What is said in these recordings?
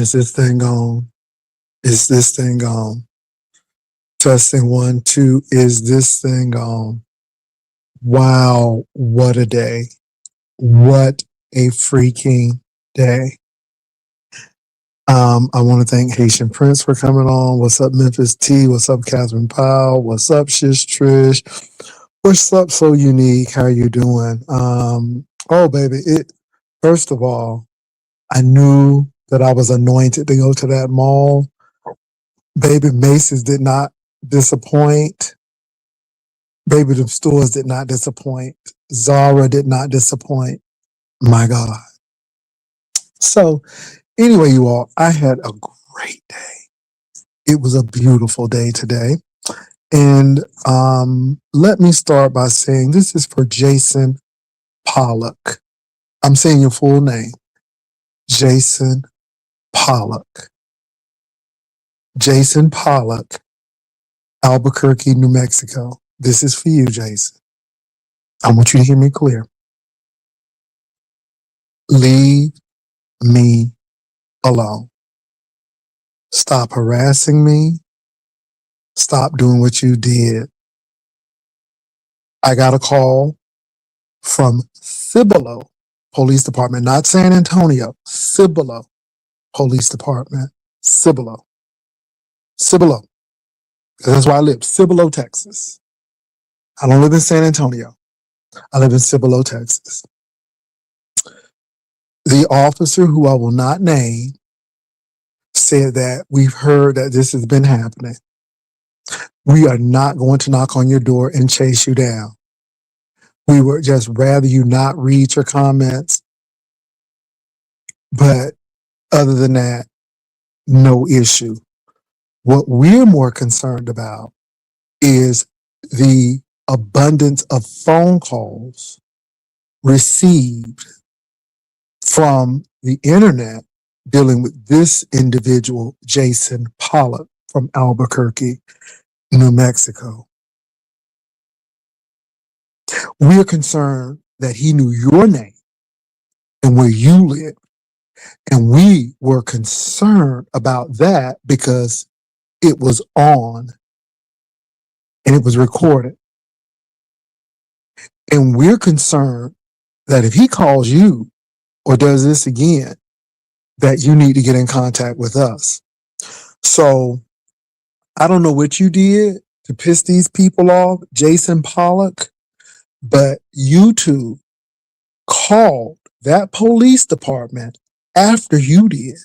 Is this thing on? Is this thing on? Testing 1, 2. Is this thing on? Wow, what a day. What a freaking day. I want to thank Haitian Prince for coming on. What's up, Memphis T? What's up, Catherine Powell? What's up, Shish Trish? What's up, So Unique? How you doing? Oh, baby, first of all, I knew that I was anointed to go to that mall. Baby, Macy's did not disappoint. Baby, the stores did not disappoint. Zara did not disappoint. My God. So, anyway, you all, I had a great day. It was a beautiful day today. And let me start by saying this is for Jason Pollock. I'm saying your full name. Jason Pollock. Jason Pollock, Albuquerque, New Mexico. This is for you, Jason. I want you to hear me clear. Leave me alone. Stop harassing me. Stop doing what you did. I got a call from Cibolo Police Department, not San Antonio, Cibolo Police Department, Cibolo. Cibolo. That's where I live, Cibolo, Texas. I don't live in San Antonio. I live in Cibolo, Texas. The officer, who I will not name, said that we've heard that this has been happening. We are not going to knock on your door and chase you down. We would just rather you not read your comments. But other than that, no issue. What we're more concerned about is the abundance of phone calls received from the internet dealing with this individual, Jason Pollock from Albuquerque, New Mexico. We're concerned that he knew your name and where you live. And we were concerned about that because it was on and it was recorded. And we're concerned that if he calls you or does this again, that you need to get in contact with us. So I don't know what you did to piss these people off, Jason Pollock, but you two called that police department after you did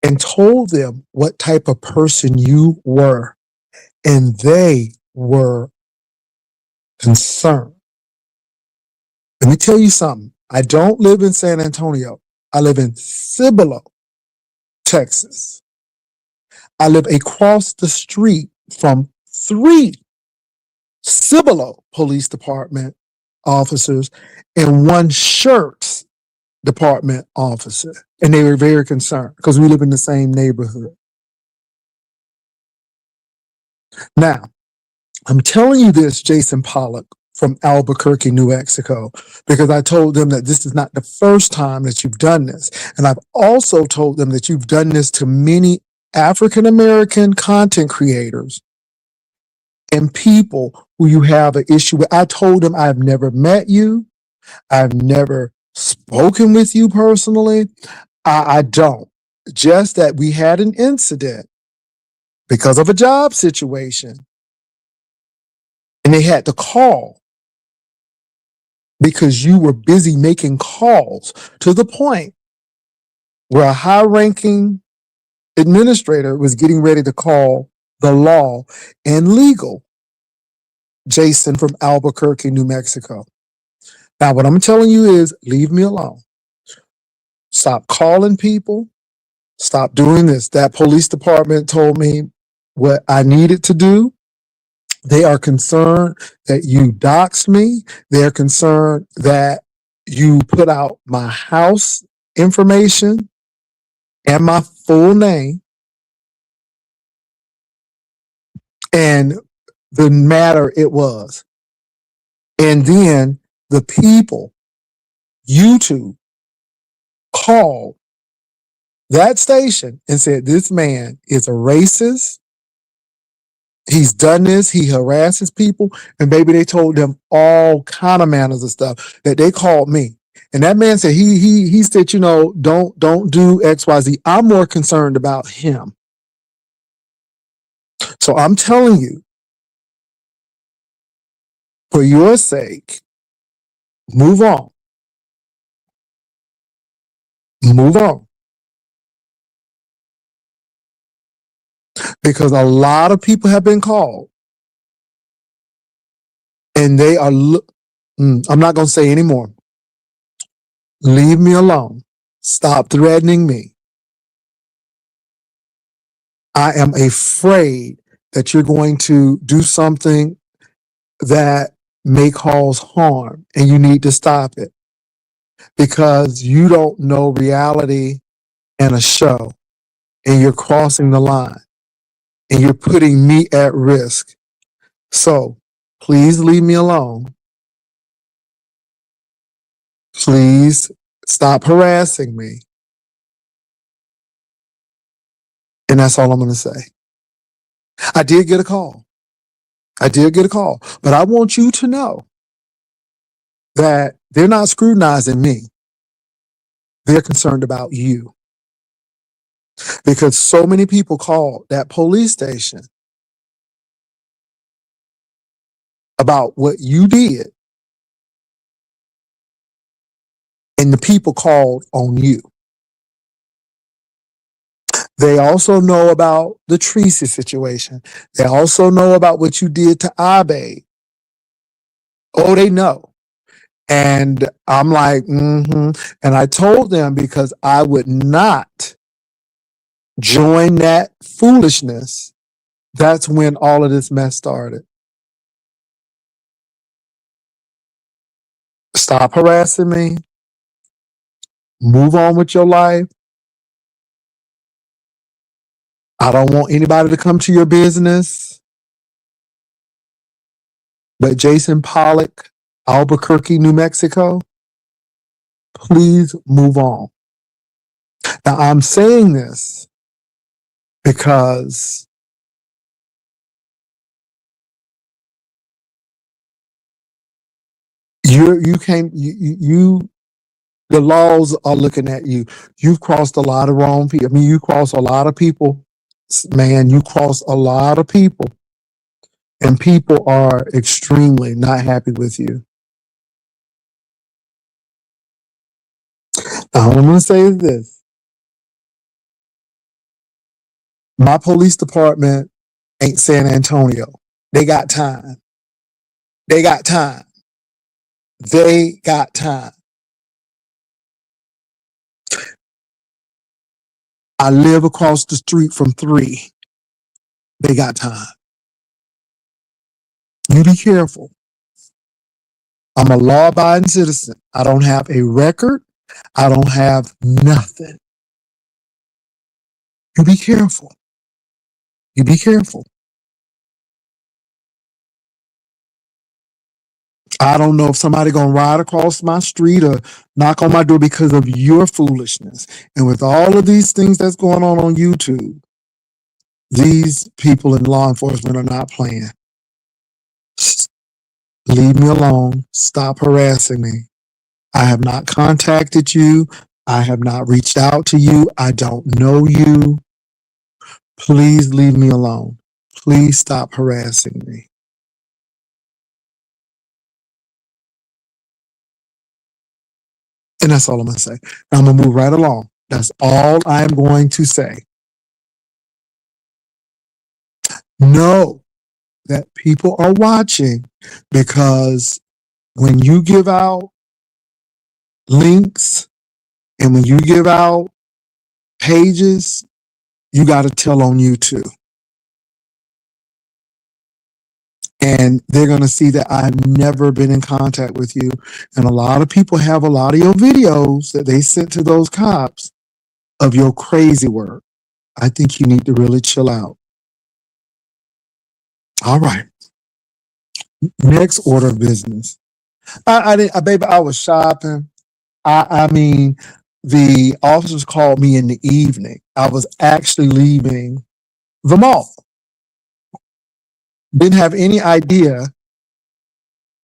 and told them what type of person you were. And they were concerned. Let me tell you something. I don't live in San Antonio. I live in Cibolo, Texas. I live across the street from 3 Cibolo Police Department officers and 1 Shirts Department officer. And they were very concerned because we live in the same neighborhood. Now, I'm telling you this, Jason Pollock from Albuquerque, New Mexico, because I told them that this is not the first time that you've done this. And I've also told them that you've done this to many African-American content creators and people who you have an issue with. I told them I've never met you. I've never spoken with you personally. I don't. Just that we had an incident because of a job situation. And they had to call because you were busy making calls to the point where a high-ranking administrator was getting ready to call the law and legal Jason from Albuquerque, New Mexico. Now, what I'm telling you is leave me alone. Stop calling people. Stop doing this. That police department told me what I needed to do. They are concerned that you doxed me. They're concerned that you put out my house information and my full name. And the matter it was. And then the people, YouTube, called that station and said, this man is a racist. He's done this. He harasses people. And baby, they told them all kind of manners of stuff that they called me. And that man said, he said, don't do XYZ. I'm more concerned about him. So I'm telling you, for your sake, move on. Move on. Because a lot of people have been called and they are, I'm not going to say anymore. Leave me alone. Stop threatening me. I am afraid that you're going to do something that may cause harm and you need to stop it because you don't know reality and a show and you're crossing the line and you're putting me at risk. So please leave me alone. Please stop harassing me. And that's all I'm going to say. I did get a call. But I want you to know that they're not scrutinizing me. They're concerned about you. Because so many people called that police station about what you did. And the people called on you. They also know about the Tracy situation. They also know about what you did to Abe. Oh, they know. And I'm like, And I told them because I would not join that foolishness. That's when all of this mess started. Stop harassing me. Move on with your life. I don't want anybody to come to your business. But Jason Pollock, Albuquerque, New Mexico, please move on. Now, I'm saying this because the laws are looking at you. You've crossed a lot of wrong people. I mean, you crossed a lot of people. Man, you crossed a lot of people. And people are extremely not happy with you. Now, what I'm going to say is this. My police department ain't San Antonio. They got time. They got time. They got time. I live across the street from 3. They got time. You be careful. I'm a law-abiding citizen. I don't have a record. I don't have nothing. You be careful. You be careful. I don't know if somebody gonna ride across my street or knock on my door because of your foolishness. And with all of these things that's going on YouTube, these people in law enforcement are not playing. Leave me alone. Stop harassing me. I have not contacted you. I have not reached out to you. I don't know you. Please leave me alone. Please stop harassing me. And that's all I'm going to say. I'm going to move right along. That's all I'm going to say. Know that people are watching because when you give out links and when you give out pages, you got to tell on YouTube. And they're going to see that I've never been in contact with you. And a lot of people have a lot of your videos that they sent to those cops of your crazy work. I think you need to really chill out. All right. Next order of business. Baby, I was shopping. I mean, the officers called me in the evening. I was actually leaving the mall. Didn't have any idea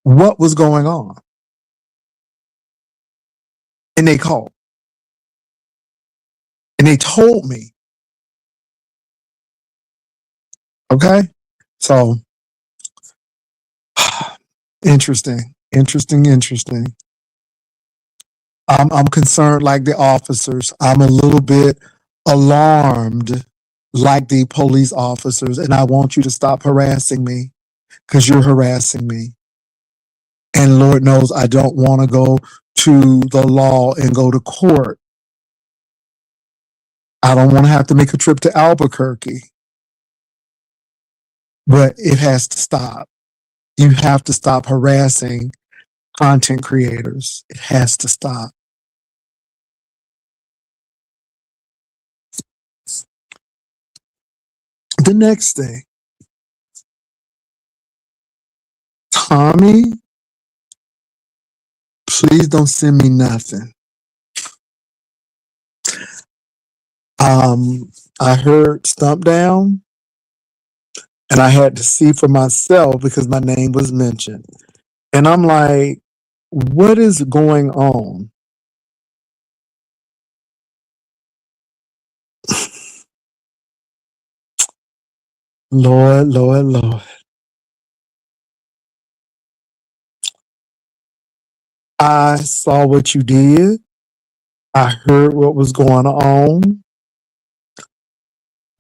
what was going on. And they called and they told me. Okay. So interesting, interesting. I'm concerned like the officers. I'm a little bit alarmed like the police officers, and I want you to stop harassing me because you're harassing me. And Lord knows I don't want to go to the law and go to court. I don't want to have to make a trip to Albuquerque, but it has to stop. You have to stop harassing content creators. It has to stop. The next thing, Tommy, please don't send me nothing. I heard Stump Down and I had to see for myself because my name was mentioned. And I'm like, what is going on? Lord, Lord, Lord. I saw what you did. I heard what was going on.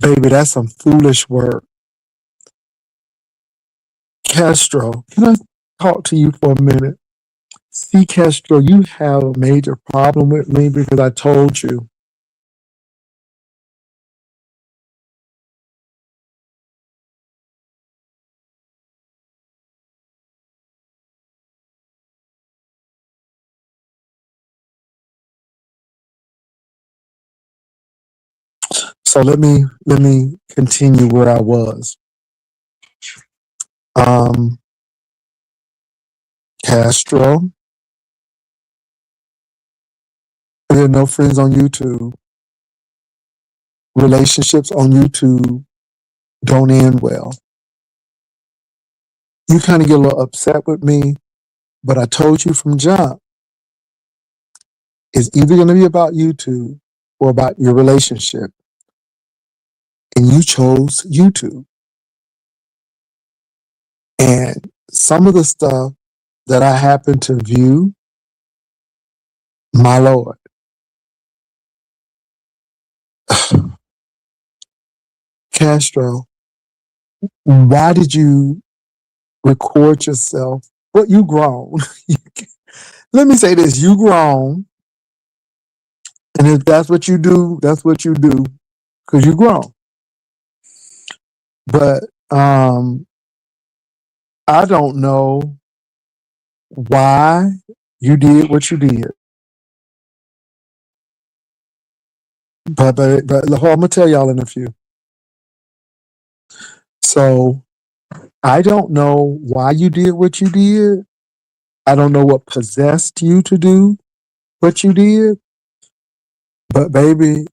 Baby, that's some foolish work. Castro, can I talk to you for a minute? See, Castro, you have a major problem with me because I told you. So let me continue where I was. Um, Castro, there are no friends on YouTube. Relationships on YouTube don't end well. You kind of get a little upset with me, but I told you from jump, it's either going to be about YouTube or about your relationship. And you chose YouTube. And some of the stuff that I happen to view, my Lord, Castro, why did you record yourself? Well, you grown. Let me say this, you grown. And if that's what you do, that's what you do. Because you grown. But I don't know why you did what you did. But I'm gonna tell y'all in a few. So I don't know why you did what you did. I don't know what possessed you to do what you did. But baby,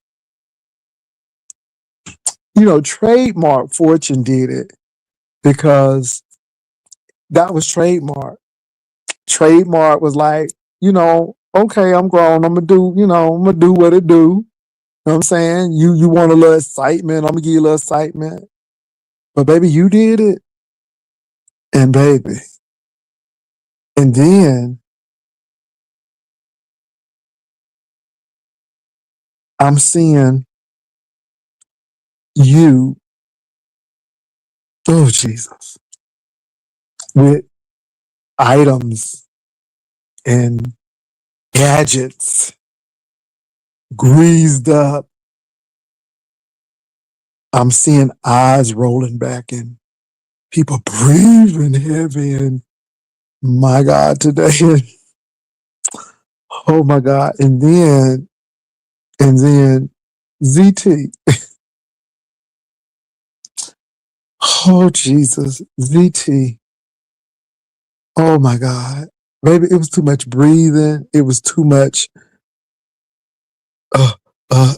Trademark Fortune did it because that was trademark. Trademark was like, okay, I'm grown. I'm gonna do what it do. You know what I'm saying? You want a little excitement, I'm gonna give you a little excitement. But baby, you did it. And baby. And then I'm seeing you, oh Jesus, with items and gadgets greased up. I'm seeing eyes rolling back and people breathing heavy and my God today. Oh my God. And then ZT. Oh Jesus. ZT. Oh my God. Baby, it was too much breathing. It was too much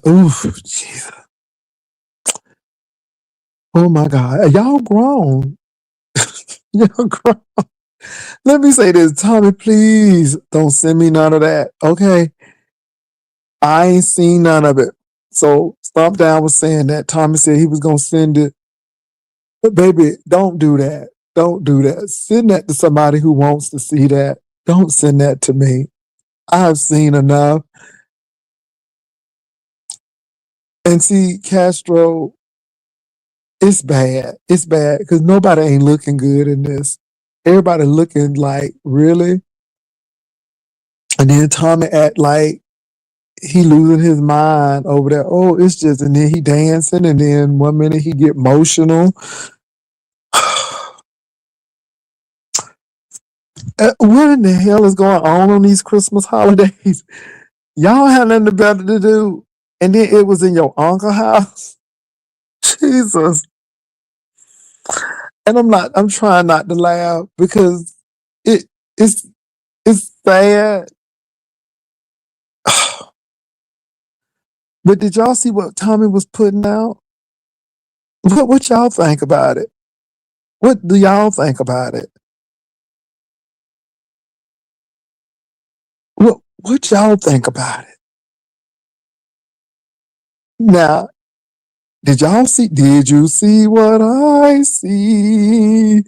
Oof, Jesus. Oh my God. Y'all grown. Y'all grown. Let me say this, Tommy, please don't send me none of that. Okay. I ain't seen none of it. So Stomp Down was saying that. Tommy said he was gonna send it. But baby, don't do that. Don't do that. Send that to somebody who wants to see that. Don't send that to me. I have seen enough. And see, Castro, it's bad. It's bad because nobody ain't looking good in this. Everybody looking like, really? And then Tommy act like he losing his mind over there. Oh, it's just, and then he dancing, and then 1 minute he get emotional. What in the hell is going on these Christmas holidays? Y'all had nothing better to do. And then it was in your uncle's house. Jesus. And I'm trying not to laugh because it it's it's sad. But did y'all see what Tommy was putting out? What y'all think about it? What do y'all think about it? What y'all think about it? Now, did you see what I see?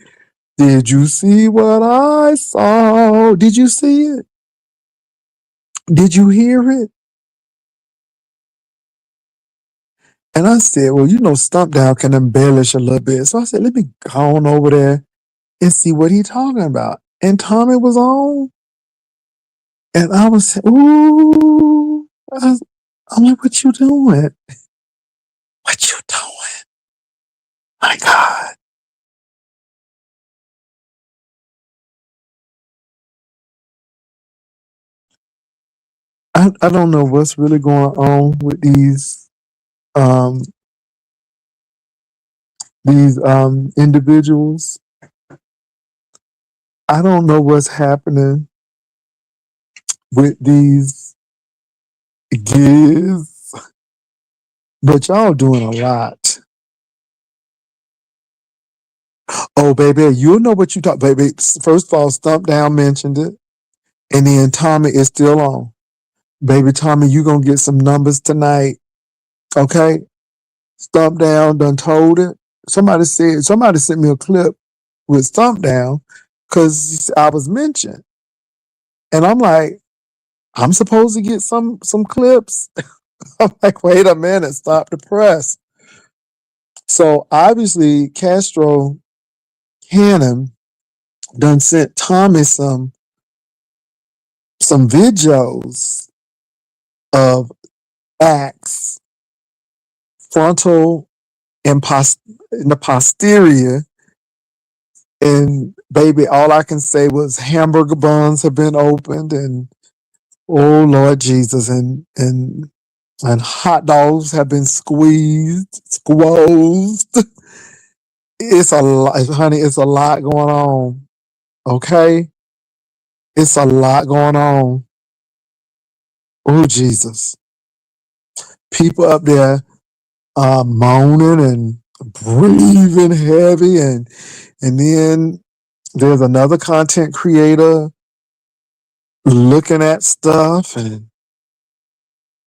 Did you see what I saw? Did you see it? Did you hear it? And I said, well, Stump Down can embellish a little bit. So I said, let me go on over there and see what he talking about. And Tommy was on, and I was, ooh, I'm like, what you doing? What you doing? My God. I don't know what's really going on with um these individuals. I don't know what's happening with these kids, but y'all doing a lot. Oh, baby, you know what you talk, baby. First of all, Stump Down mentioned it, and then Tommy is still on. Baby Tommy, you gonna get some numbers tonight, okay? Stump Down done told it. Somebody sent me a clip with Stump Down because I was mentioned, and I'm like, I'm supposed to get some clips. I'm like, wait a minute, stop the press. So obviously Castro Cannon done sent Tommy some videos of acts frontal and in the posterior. And baby, all I can say was hamburger buns have been opened, and oh Lord Jesus, and hot dogs have been squeezed. It's a lot, honey. It's a lot going on. Okay, it's a lot going on. Oh Jesus, people up there moaning and breathing heavy, and then there's another content creator looking at stuff and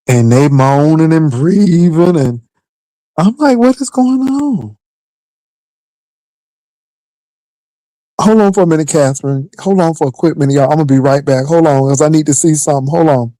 they moaning and breathing, and I'm like, what is going on? Hold on for a minute, Catherine. Hold on for a quick minute, y'all. I'm gonna be right back. Hold on, because I need to see something. Hold on.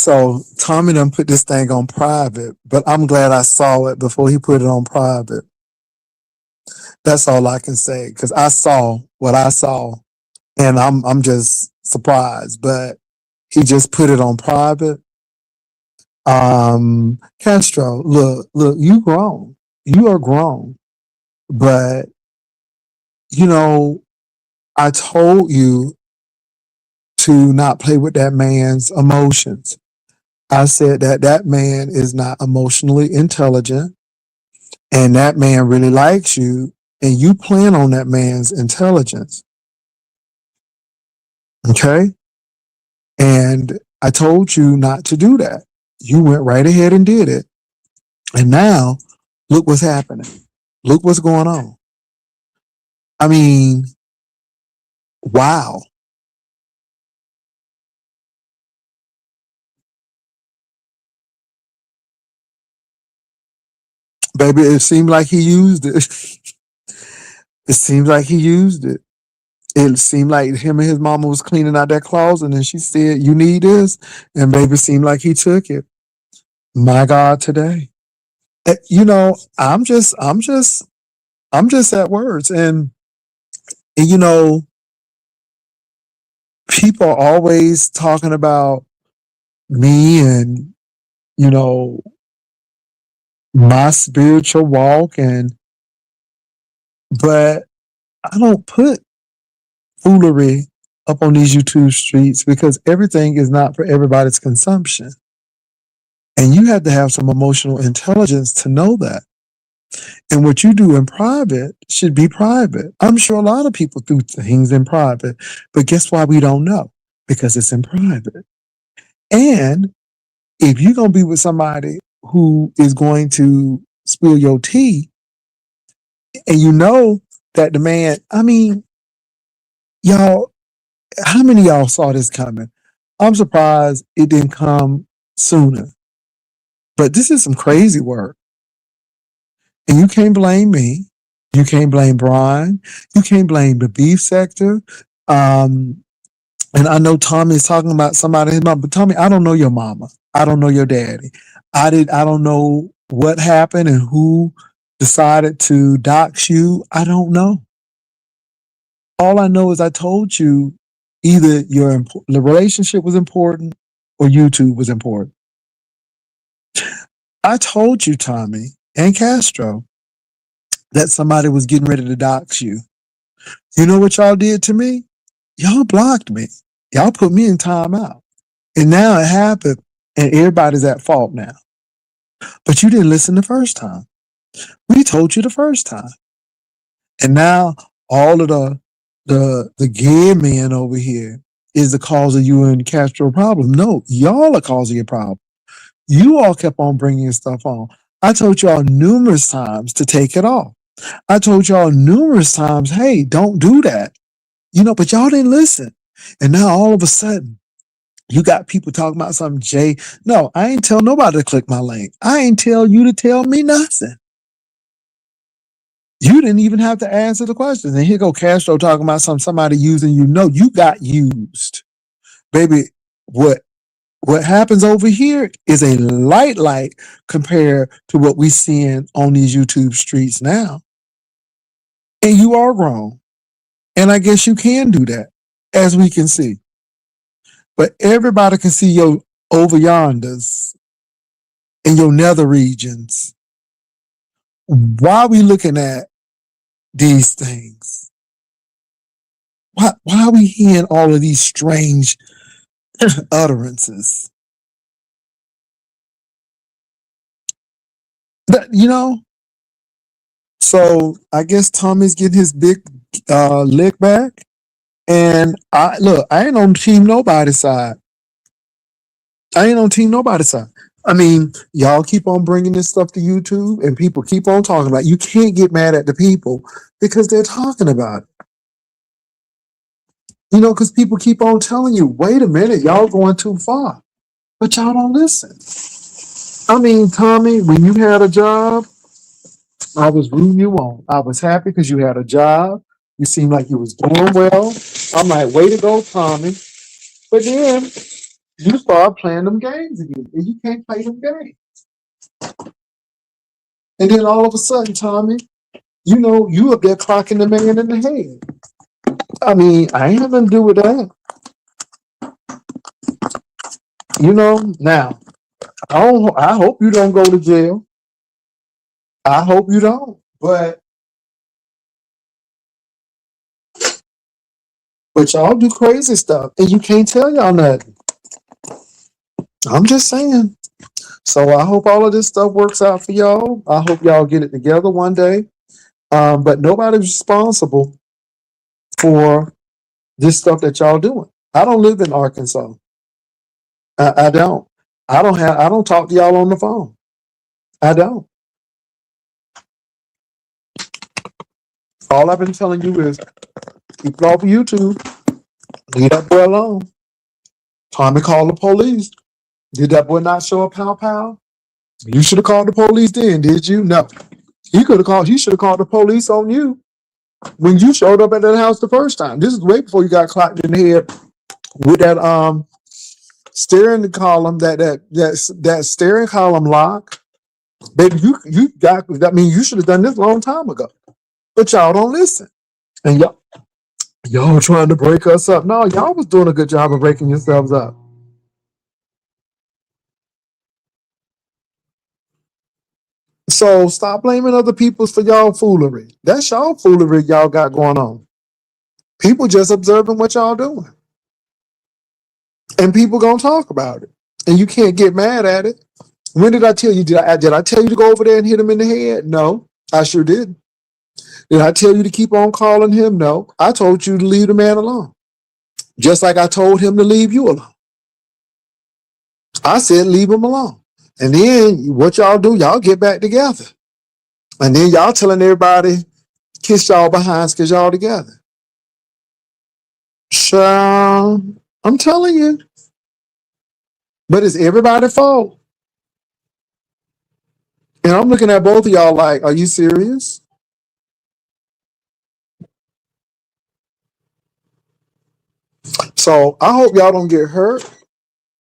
So Tommy done put this thing on private, but I'm glad I saw it before he put it on private. That's all I can say because I saw what I saw, and I'm just surprised. But he just put it on private. Castro, look, you grown, you are grown, but you know, I told you to not play with that man's emotions. I said that that man is not emotionally intelligent and that man really likes you and you plan on that man's intelligence. Okay. And I told you not to do that. You went right ahead and did it. And now look what's happening. Look what's going on. I mean, wow. Baby, it seemed like he used it. It seems like he used it. It seemed like him and his mama was cleaning out that closet and she said, you need this. And baby, it seemed like he took it. My God, today. You know, I'm just at words. And you know, people are always talking about me and, you know, my spiritual walk but I don't put foolery up on these YouTube streets because everything is not for everybody's consumption. And you have to have some emotional intelligence to know that. And what you do in private should be private. I'm sure a lot of people do things in private, but guess why we don't know? Because it's in private. And if you're going to be with somebody who is going to spill your tea and you know that the man, I mean, y'all, how many of y'all saw this coming? I'm surprised it didn't come sooner. But this is some crazy work. And you can't blame me. You can't blame Brian. You can't blame the beef sector. Um, and I know Tommy is talking about somebody his mom, but Tommy, I don't know your mama. I don't know your daddy. I don't know what happened and who decided to dox you. I don't know. All I know is I told you either the relationship was important or YouTube was important. I told you, Tommy and Castro, that somebody was getting ready to dox you. You know what y'all did to me? Y'all blocked me. Y'all put me in timeout. And now it happened and everybody's at fault now. But you didn't listen the first time. We told you the first time. And now all of the gay men over here is the cause of you and Castro problem. No, y'all are causing your problem. You all kept on bringing stuff on. I told y'all numerous times to take it off. I told y'all numerous times, hey, don't do that. You know, but y'all didn't listen. And now all of a sudden, you got people talking about something, Jay. No, I ain't tell nobody to click my link. I ain't tell you to tell me nothing. You didn't even have to answer the questions. And here go Castro talking about somebody using you. No, you got used. Baby, what happens over here is a light compared to what we seeing on these YouTube streets now. And you are wrong. And I guess you can do that, as we can see. But everybody can see your over yonders in your nether regions. Why are we looking at these things? Why are we hearing all of these strange utterances? You know? So I guess Tommy's getting his big lick back. And I ain't on team nobody's side. I ain't on team nobody's side. I mean, y'all keep on bringing this stuff to YouTube and people keep on talking about it. You can't get mad at the people because they're talking about it. You know, because people keep on telling you, wait a minute, y'all going too far. But y'all don't listen. I mean, Tommy, when you had a job, I was rooting you on. I was happy because you had a job. You seemed like you was doing well. I'm like, way to go, Tommy. But then You start playing them games again, and you can't play them games. And then all of a sudden, Tommy, you up there clocking the man in the head. I mean, I ain't have nothing to do with that. Now, I hope you don't go to jail. I hope you don't. But y'all do crazy stuff, and you can't tell y'all nothing. I'm just saying. So I hope all of this stuff works out for y'all. I hope y'all get it together one day. But nobody's responsible for this stuff that y'all doing. I don't live in Arkansas. I don't. I don't talk to y'all on the phone. I don't. All I've been telling you is keep it off of YouTube. Leave that boy alone. Tommy called the police. Did that boy not show up, pow pow? You should have called the police then, did you? No. He should have called the police on you when you showed up at that house the first time. This is way before you got clocked in the head with that steering column, that steering column lock. Baby, you got I mean you should have done this a long time ago. But y'all don't listen. And y'all trying to break us up. No, y'all was doing a good job of breaking yourselves up. So stop blaming other people for y'all foolery. That's y'all foolery y'all got going on. People just observing what y'all doing. And people gonna talk about it. And you can't get mad at it. When did I tell you? Did I tell you to go over there and hit him in the head? No, I sure did. Did I tell you to keep on calling him? No, I told you to leave the man alone. Just like I told him to leave you alone. I said leave him alone. And then what y'all do? Y'all get back together. And then y'all telling everybody kiss y'all behinds because y'all together. Sure, I'm telling you. But it's everybody's fault. And I'm looking at both of y'all like, are you serious? So I hope y'all don't get hurt.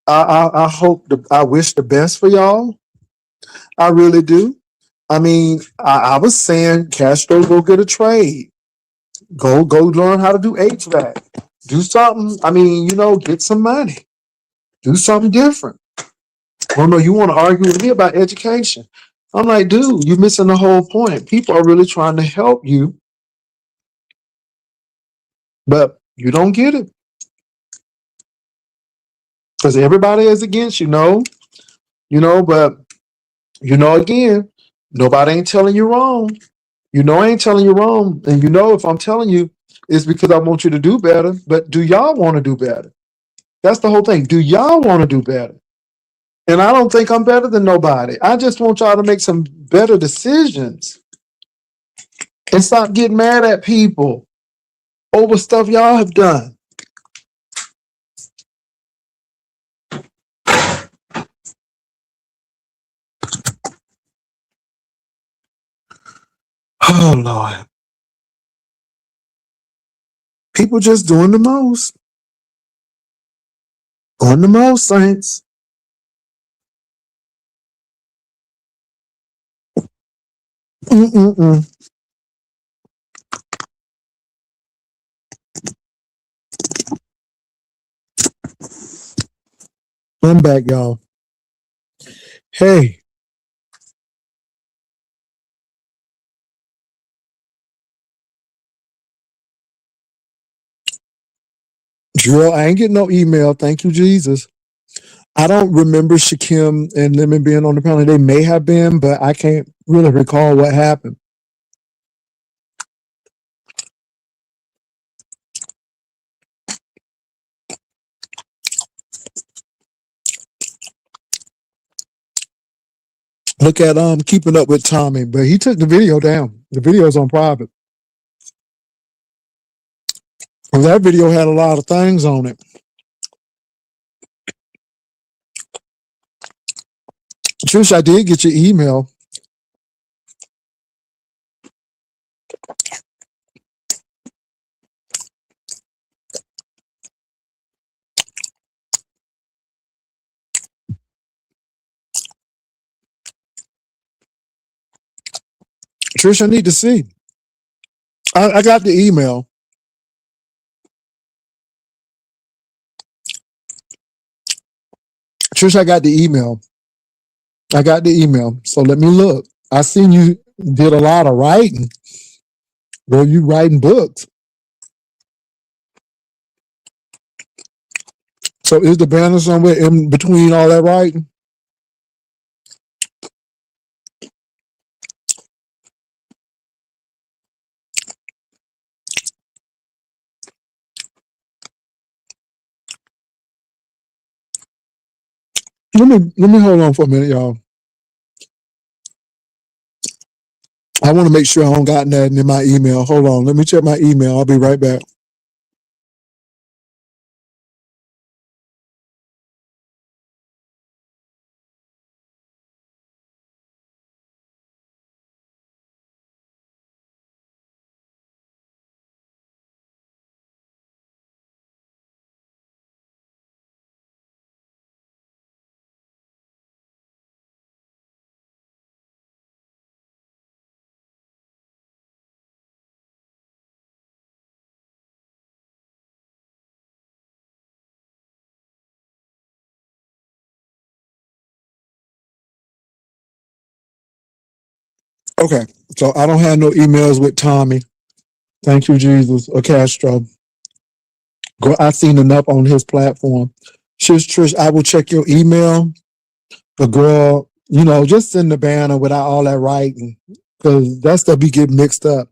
I wish the best for y'all. I really do. I mean, I was saying Castro go get a trade. Go learn how to do HVAC. Do something. I mean, get some money. Do something different. Oh no, you want to argue with me about education? I'm like, dude, you're missing the whole point. People are really trying to help you, but you don't get it because everybody is against you. No, but again, nobody ain't telling you wrong. I ain't telling you wrong, and if I'm telling you, it's because I want you to do better. But do y'all want to do better? That's the whole thing. Do y'all want to do better? And I don't think I'm better than nobody. I just want y'all to make some better decisions and stop getting mad at people over stuff y'all have done. Oh Lord. People just doing the most. Doing the most, Saints. Mm-mm-mm. I'm back, y'all. Hey, Drill, I ain't getting no email. Thank you, Jesus. I don't remember Shakim and Lemon being on the panel. They may have been, but I can't really recall what happened. Look at Keeping Up with Tommy, but he took the video down. The video's on private. Well, that video had a lot of things on it. Trish, I did get your email. Trish, I need to see. I got the email. Trish, I got the email. I got the email. So let me look. I seen you did a lot of writing. Well, you writing books. So is the banner somewhere in between all that writing? Let me hold on for a minute, y'all. I want to make sure I don't got nothing in my email. Hold on. Let me check my email. I'll be right back. Okay. So I don't have no emails with Tommy. Thank you, Jesus, or Castro. Girl, I've seen enough on his platform. Trish, I will check your email. But girl, just send the banner without all that writing. Because that stuff be getting mixed up.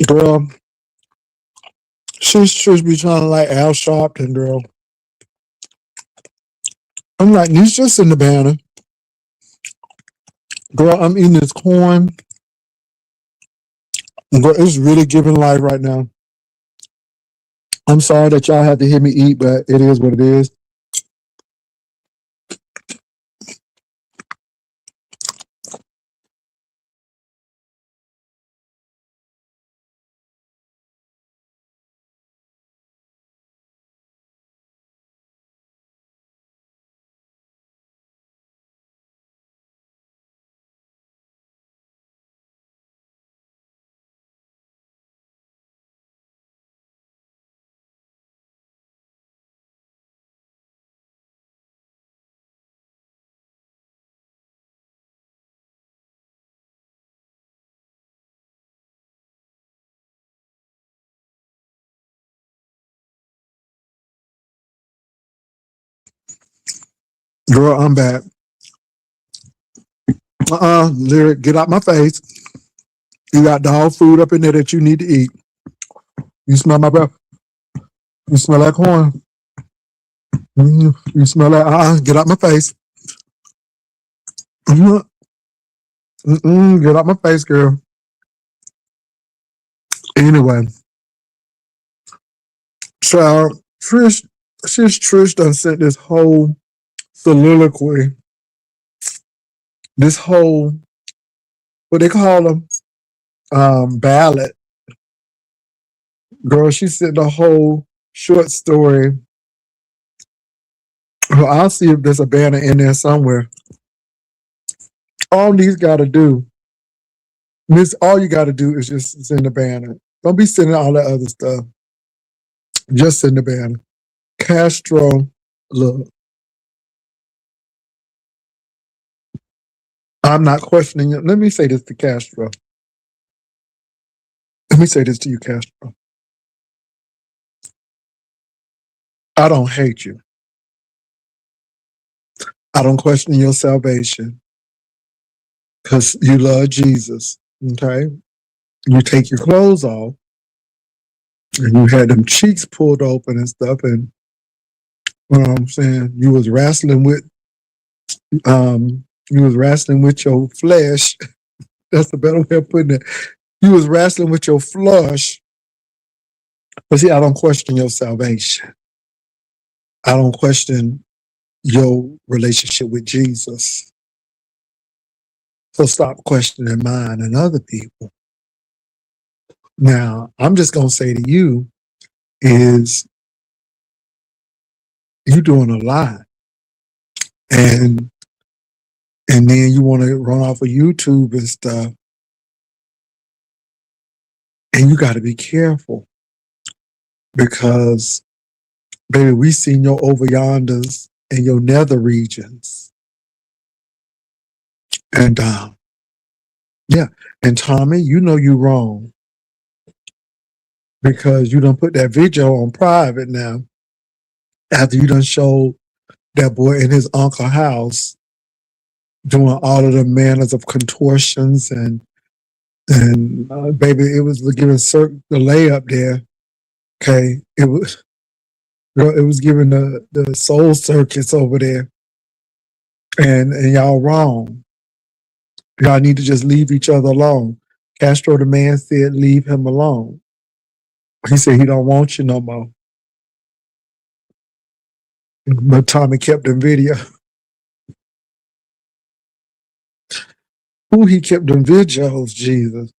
Girl, Trish be trying to like Al Sharpton, girl. I'm like, he's just in the banner. Girl, I'm eating this corn. Girl, it's really giving life right now. I'm sorry that y'all had to hear me eat, but it is what it is. Girl, I'm back. Lyric, get out my face. You got dog food up in there that you need to eat. You smell my breath? You smell that corn? You smell that? Get out my face. Mhm. Get out my face, girl. Anyway, so Trish done sent this whole soliloquy, this whole, what they call them, ballad. Girl, she sent the whole short story. Well, I'll see if there's a banner in there somewhere. All these got to do, all you got to do is just send the banner. Don't be sending all that other stuff. Just send the banner. Castro, look, I'm not questioning it. Let me say this to Castro. Let me say this to you, Castro. I don't hate you. I don't question your salvation because you love Jesus. Okay. You take your clothes off and you had them cheeks pulled open and stuff. And you know what I'm saying? You was wrestling with your flesh. That's the better way of putting it. You was wrestling with your flesh But see, I don't question your salvation. I don't question your relationship with Jesus. So stop questioning mine and other people. Now, I'm just going to say to you is you doing a lot. And then you want to run off of YouTube and stuff. And you got to be careful because, baby, we seen your over yonders and your nether regions. And yeah, and Tommy, you know you wrong because you done put that video on private now after you done showed that boy in his uncle house doing all of the manners of contortions and baby, it was giving the layup there. Okay, it was giving the soul circuits over there, and y'all wrong. Y'all need to just leave each other alone. Castro the man said, leave him alone. He said he don't want you no more. But Tommy kept them video. Ooh, he kept them videos, Jesus.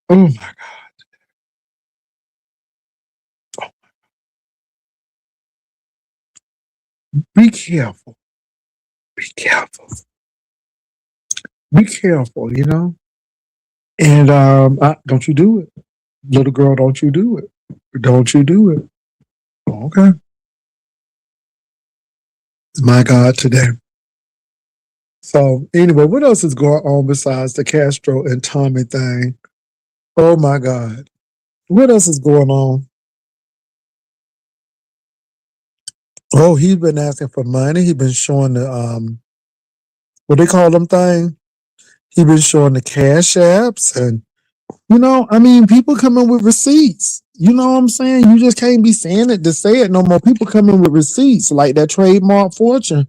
Oh my God. Be careful. Be careful. Be careful, you know? And don't you do it. Little girl, don't you do it. Don't you do it. Okay. My God, today. So anyway, what else is going on besides the Castro and Tommy thing? Oh my God. What else is going on? Oh, he's been asking for money. He's been showing the what they call them thing. He's been showing the cash apps and I mean, people coming with receipts. You know what I'm saying? You just can't be saying it to say it no more. People coming with receipts like that trademark fortune.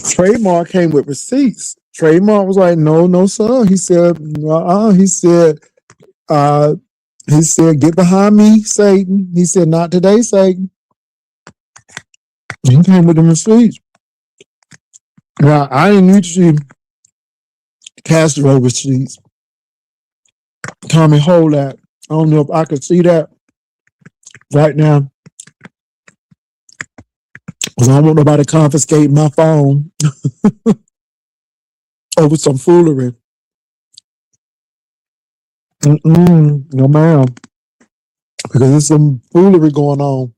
Trademark came with receipts. Trademark was like, no, no, sir. He said, he said, get behind me, Satan. He said, not today, Satan. He came with the receipts. Now, I didn't need to see Castro receipts. Tommy, hold that. I don't know if I could see that right now. Because I don't want nobody confiscating my phone over some foolery. No, ma'am. Because there's some foolery going on.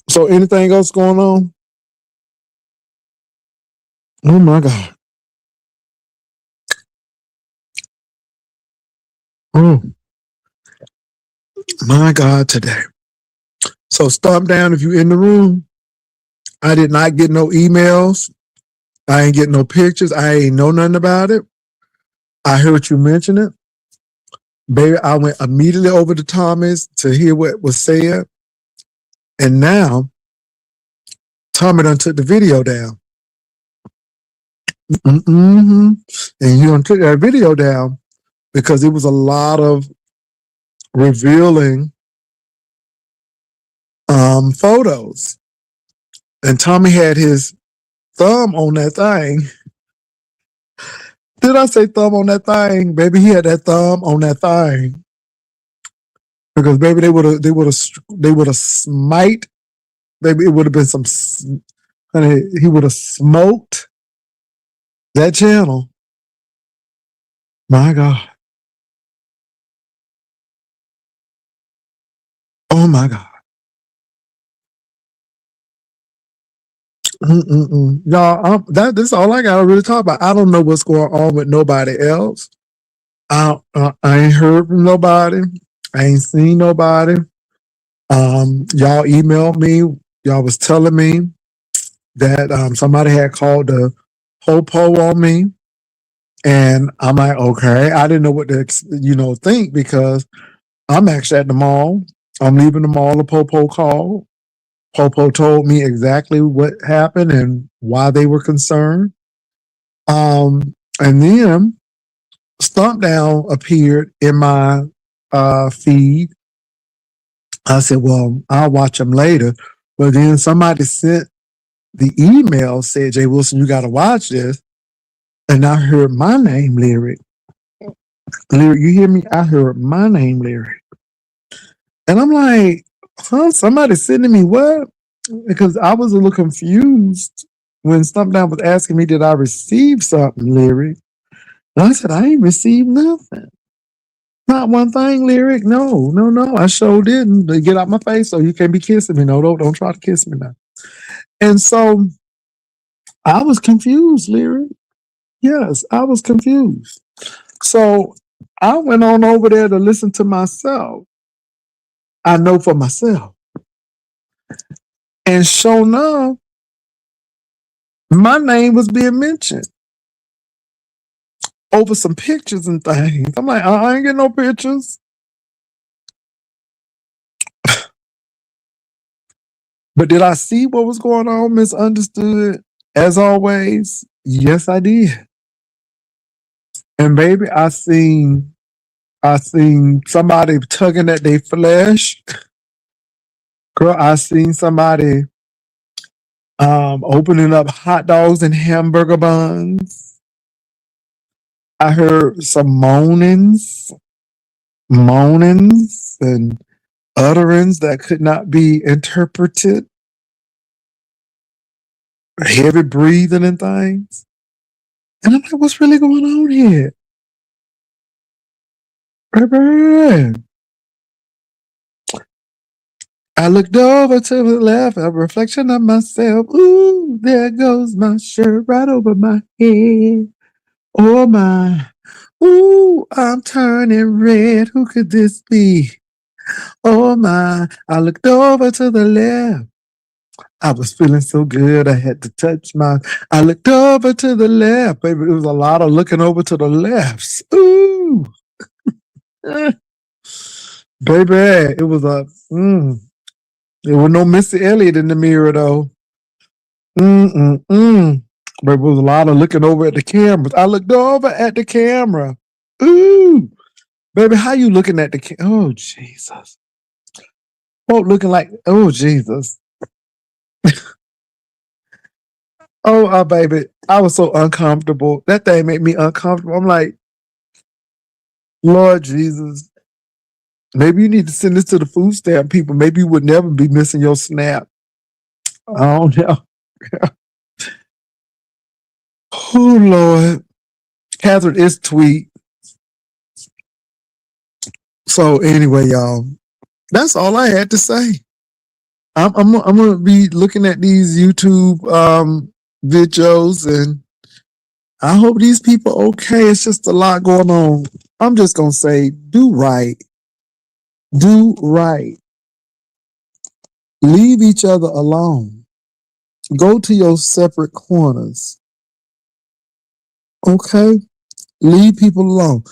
So anything else going on? Oh, my God. Oh, my God, today. So stomp down if you're in the room. I did not get no emails. I ain't get no pictures. I ain't know nothing about it. I heard you mention it. Baby, I went immediately over to Thomas to hear what was said. And now, Tommy done took the video down. And he done took that video down because it was a lot of revealing photos. And Tommy had his thumb on that thing. Did I say thumb on that thing? Baby, he had that thumb on that thing. Because baby, they would have smite. Baby, it would have been some honey, he would have smoked that channel. My God. Oh my God. Y'all, that's all I gotta really talk about. I don't know what's going on with nobody else. I ain't heard from nobody. I ain't seen nobody. Y'all emailed me. Y'all was telling me that somebody had called the po on me, and I'm like, okay. I didn't know what to think because I'm actually at the mall. I'm leaving the mall. The po called. Popo told me exactly what happened and why they were concerned. And then Stomp Down appeared in my feed. I said, well, I'll watch them later. But then somebody sent the email, said, Jay Wilson, you got to watch this. And I heard my name, Lyric. Lyric, you hear me? I heard my name, Lyric. And I'm like, huh? Somebody sending me what? Because I was a little confused when Stomp Down was asking me, did I receive something, Lyric? And I said, I ain't received nothing. Not one thing, Lyric. No, no, no. I sure didn't. Get out my face, so you can't be kissing me. No, don't try to kiss me now. And so I was confused, Lyric. Yes, I was confused. So I went on over there to listen to myself. I know for myself. And sure enough, my name was being mentioned over some pictures and things. I'm like, I ain't getting no pictures. But did I see what was going on, misunderstood? As always, yes, I did. And baby, I seen somebody tugging at their flesh. Girl, I seen somebody opening up hot dogs and hamburger buns. I heard some moanings and utterance that could not be interpreted. Heavy breathing and things. And I'm like, what's really going on here? I looked over to the left, a reflection of myself. Ooh, there goes my shirt right over my head. Oh my. Ooh, I'm turning red. Who could this be? Oh my. I looked over to the left. I was feeling so good. I had to touch I looked over to the left. Baby, it was a lot of looking over to the lefts. Ooh. Baby, it was there was no Missy Elliott in the mirror though. But it was a lot of looking over at the cameras. I looked over at the camera. Ooh. Baby, how you looking at the oh Jesus. Oh, looking like, oh Jesus. Oh, baby, I was so uncomfortable. That thing made me uncomfortable. I'm like, Lord Jesus, maybe you need to send this to the food stamp people. Maybe you would never be missing your SNAP. I don't know. Oh, Lord. Catherine is tweet. So anyway, y'all, that's all I had to say. I'm going to be looking at these YouTube videos, and I hope these people okay. It's just a lot going on. I'm just going to say, do right. Do right. Leave each other alone. Go to your separate corners. Okay? Leave people alone.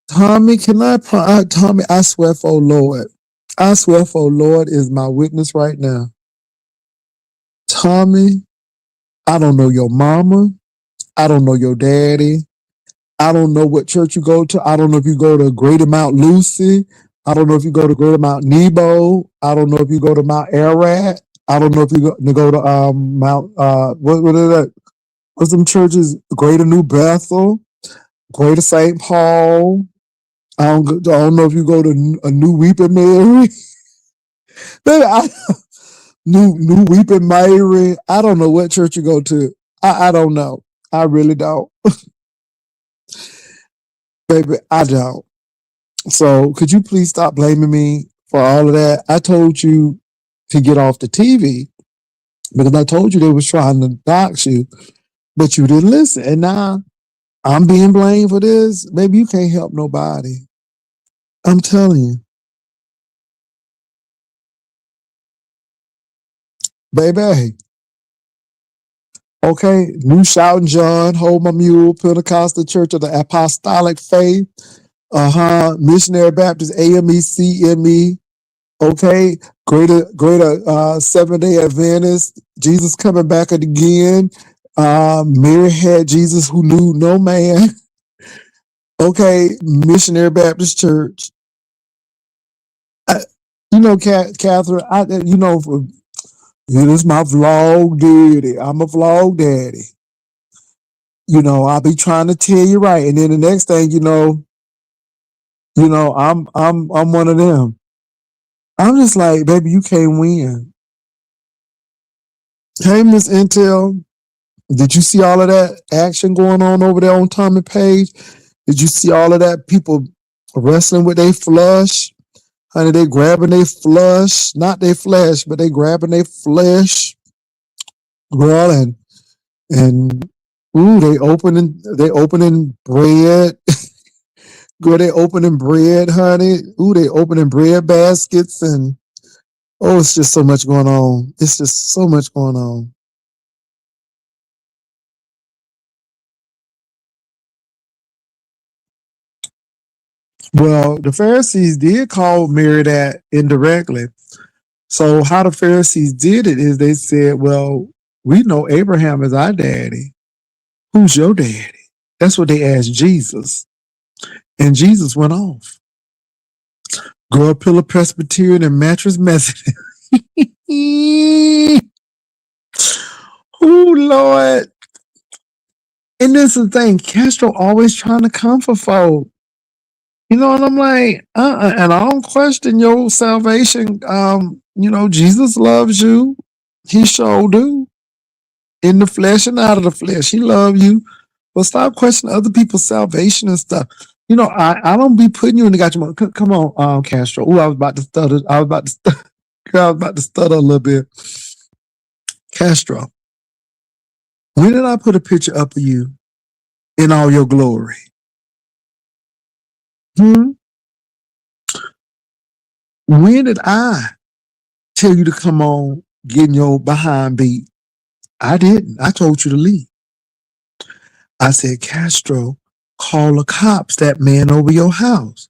Tommy, Tommy, I swear for Lord. I swear for Lord is my witness right now. Tommy, I don't know your mama. I don't know your daddy. I don't know what church you go to. I don't know if you go to Greater Mount Lucy. I don't know if you go to Greater Mount Nebo. I don't know if you go to Mount Ararat. I don't know if you go to Mount what is that? What's them churches? Greater New Bethel, Greater St. Paul. I don't know if you go to a New Weeping Mary. Baby, New Weeping Mary. I don't know what church you go to. I don't know. I really don't. Baby, I don't. So could you please stop blaming me for all of that? I told you to get off the TV because I told you they was trying to dox you, but you didn't listen. And now I'm being blamed for this. Baby, you can't help nobody. I'm telling you. Baby. Okay, New Shouting John, Hold My Mule, Pentecostal Church of the Apostolic Faith, Missionary Baptist AME, CME, okay, greater 7-day Adventist, Jesus coming back again. Mary had Jesus who knew no man. Okay, Missionary Baptist Church. I, Catherine, this is my vlog daddy. I'm a vlog daddy. I'll be trying to tell you right. And then the next thing I'm one of them. I'm just like, baby, you can't win. Hey, Miss Intel, did you see all of that action going on over there on Tommy Page? Did you see all of that people wrestling with their flush? Honey, they grabbing their flush, not their flesh, but they grabbing their flesh, girl, and ooh, they opening bread. Girl, they opening bread, honey. Ooh, they opening bread baskets and oh, it's just so much going on. It's just so much going on. Well, the Pharisees did call Mary that indirectly. So how the Pharisees did it is they said, well, we know Abraham is our daddy. Who's your daddy? That's what they asked Jesus. And Jesus went off. Girl, pillar Presbyterian and mattress Methodist. Oh, Lord. And this is the thing, Castro always trying to comfort folk. And I'm like, and I don't question your salvation. Jesus loves you. He sure do. In the flesh and out of the flesh. He love you. But stop questioning other people's salvation and stuff. I don't be putting you in the gotcha mode. Come on, Castro. Ooh, I was about to stutter. I was about to stutter a little bit. Castro, when did I put a picture up of you in all your glory? Hmm? When did I tell you to come on getting your behind beat? I didn't. I told you to leave. I said, Castro, call the cops, that man over your house.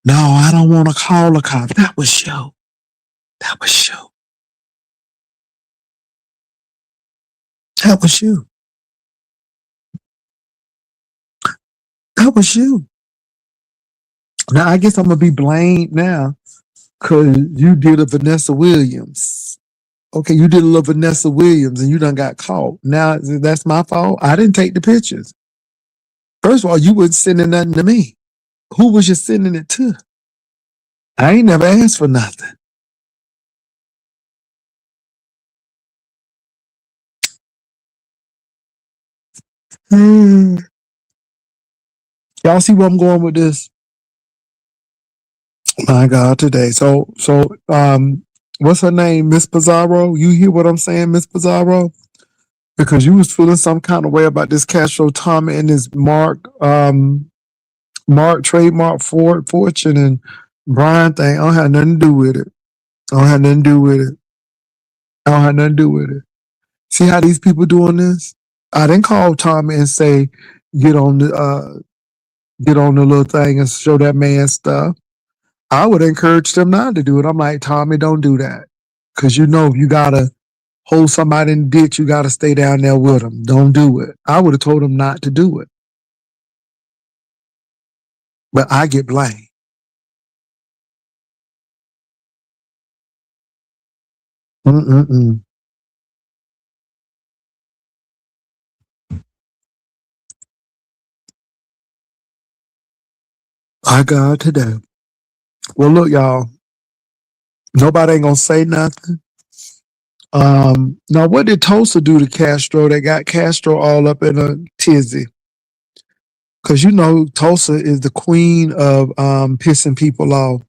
No, I don't want to call the cops. That was you. That was you. That was you. That was you. Now, I guess I'm going to be blamed now because you did a Vanessa Williams. Okay, you did a little Vanessa Williams and you done got caught. Now, that's my fault. I didn't take the pictures. First of all, you wasn't sending nothing to me. Who was you sending it to? I ain't never asked for nothing. Hmm. Y'all see where I'm going with this? My God, today. What's her name? Miss Pizarro? You hear what I'm saying, Miss Pizarro? Because you was feeling some kind of way about this Castro Tommy and his Mark trademark Ford Fortune and Brian thing. I don't have nothing to do with it. I don't have nothing to do with it. I don't have nothing to do with it. See how these people doing this? I didn't call Tommy and say, get on the get on the little thing and show that man stuff. I would encourage them not to do it. I'm like, Tommy, don't do that. Cause if you gotta hold somebody in the ditch, you gotta stay down there with them. Don't do it. I would have told him not to do it. But I get blamed. Mm-mm-mm. I got today. Well, look, y'all. Nobody ain't gonna say nothing. Now, what did Tulsa do to Castro? They got Castro all up in a tizzy. Because Tulsa is the queen of pissing people off.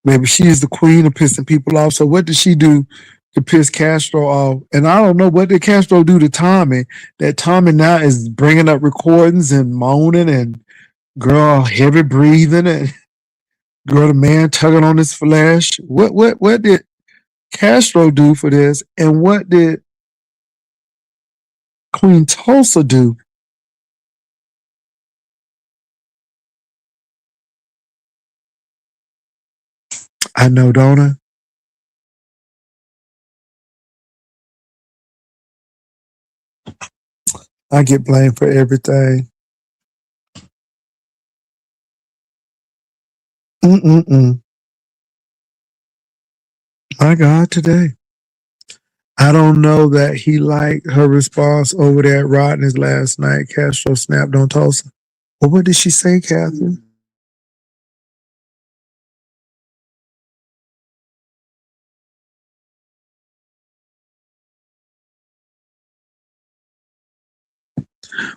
Maybe she is the queen of pissing people off. So what did she do to piss Castro off? And I don't know, what did Castro do to Tommy? That Tommy now is bringing up recordings and moaning and girl heavy breathing and girl the man tugging on his flesh. What did Castro do for this? And what did Queen Tulsa do? I know, don't I get blamed for everything. Mm-mm-mm. My God, today. I don't know that he liked her response over there at Rodney's last night. Castro snapped on Tulsa. Well, what did she say, Catherine?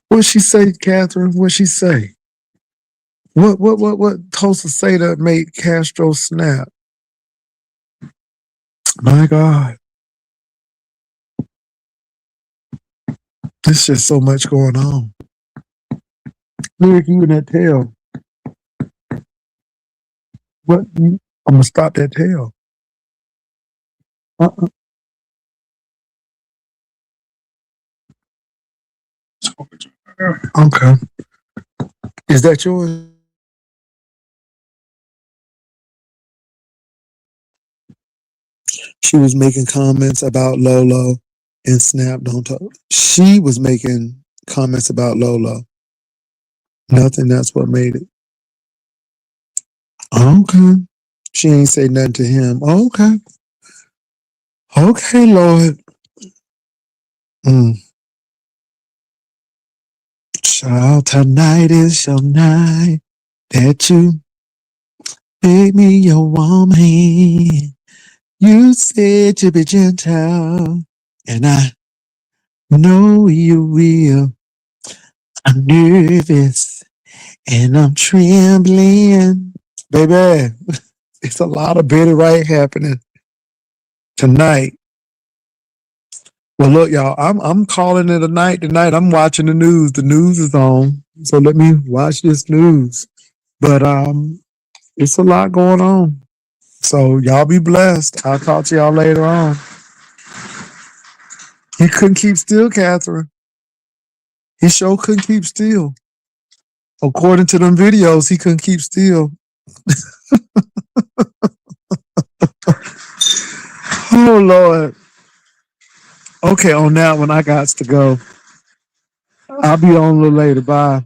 What she say, Catherine? What she say? What Tulsa say that made Castro snap? My God, there's just so much going on. Lyric, you in that tail. What? I'm gonna stop that tail. Uh-uh. Okay. Is that yours? She was making comments about Lolo and Snap Don't Talk. She was making comments about Lolo. Nothing. That's what made it. Okay. She ain't say nothing to him. Okay. Okay, Lord. Mm. Child, tonight is your night that you make me your woman. You said to be gentle, and I know you will. I'm nervous and I'm trembling. Baby, it's a lot of Betty Wright happening tonight. Well, look, y'all, I'm calling it a night tonight. I'm watching the news. The news is on. So let me watch this news. But it's a lot going on. So y'all be blessed. I'll talk to y'all later on. He couldn't keep still, Catherine. He sure couldn't keep still. According to them videos, he couldn't keep still. Oh Lord. Okay, on that one, I got to go. I'll be on a little later. Bye.